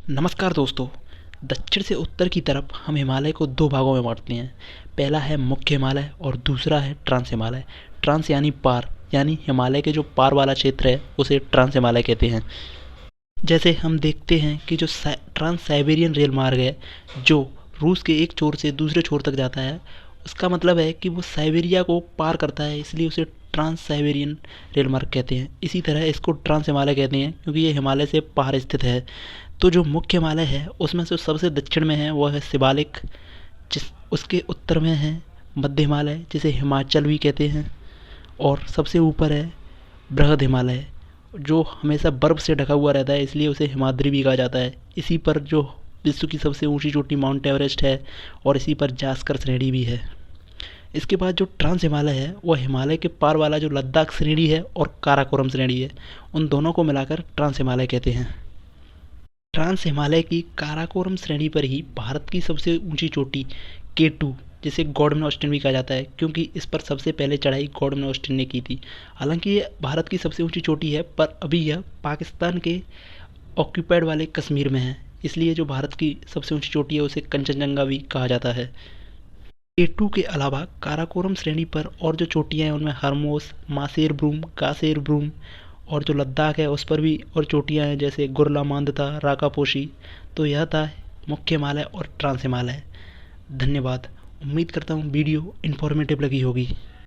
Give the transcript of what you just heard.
नमस्कार दोस्तों। दक्षिण से उत्तर की तरफ हम हिमालय को दो भागों में बांटते हैं। पहला है मुख्य हिमालय और दूसरा है ट्रांस हिमालय। ट्रांस यानी पार, यानी हिमालय के जो पार वाला क्षेत्र है उसे ट्रांस हिमालय कहते हैं। जैसे हम देखते हैं कि जो ट्रांस साइबेरियन रेल मार्ग है, जो रूस के एक छोर से दूसरे छोर तक जाता है, उसका मतलब है कि वो साइबेरिया को पार करता है, इसलिए उसे ट्रांस साइबेरियन रेल मार्ग कहते हैं। इसी तरह इसको ट्रांस हिमालय कहते हैं क्योंकि ये हिमालय से पार स्थित है। तो जो मुख्य हिमालय है उसमें से सबसे दक्षिण में है वो है शिवालिक, जिस उसके उत्तर में है मध्य हिमालय जिसे हिमाचल भी कहते हैं, और सबसे ऊपर है बृहद हिमालय जो हमेशा बर्फ़ से ढका हुआ रहता है, इसलिए उसे हिमाद्री भी कहा जाता है। इसी पर जो विश्व की सबसे ऊंची चोटी माउंट एवरेस्ट है और इसी पर जास्कर श्रेणी भी है। इसके बाद जो ट्रांस हिमालय है वह हिमालय के पार वाला जो लद्दाख श्रेणी है और काराकोरम श्रेणी है, उन दोनों को मिलाकर ट्रांस हिमालय कहते हैं। ट्रांस हिमालय की काराकोरम श्रेणी पर ही भारत की सबसे ऊंची चोटी K2, जिसे गॉडविन ऑस्टिन भी कहा जाता है क्योंकि इस पर सबसे पहले चढ़ाई गॉडविन ऑस्टिन ने की थी। हालांकि ये भारत की सबसे ऊंची चोटी है, पर अभी यह पाकिस्तान के ऑक्यूपाइड वाले कश्मीर में है, इसलिए जो भारत की सबसे ऊंची चोटी है उसे कंचनजंगा भी कहा जाता है। K2 के अलावा काराकोरम श्रेणी पर और जो चोटियाँ हैं उनमें हरमोस, मासेर ब्रूम, कासेर ब्रूम, और जो लद्दाख है उस पर भी और चोटियाँ हैं जैसे गुरला मांदता, राकापोशी। तो यह था मुख्य हिमालय और ट्रांस हिमालय। धन्यवाद। उम्मीद करता हूँ वीडियो इन्फॉर्मेटिव लगी होगी।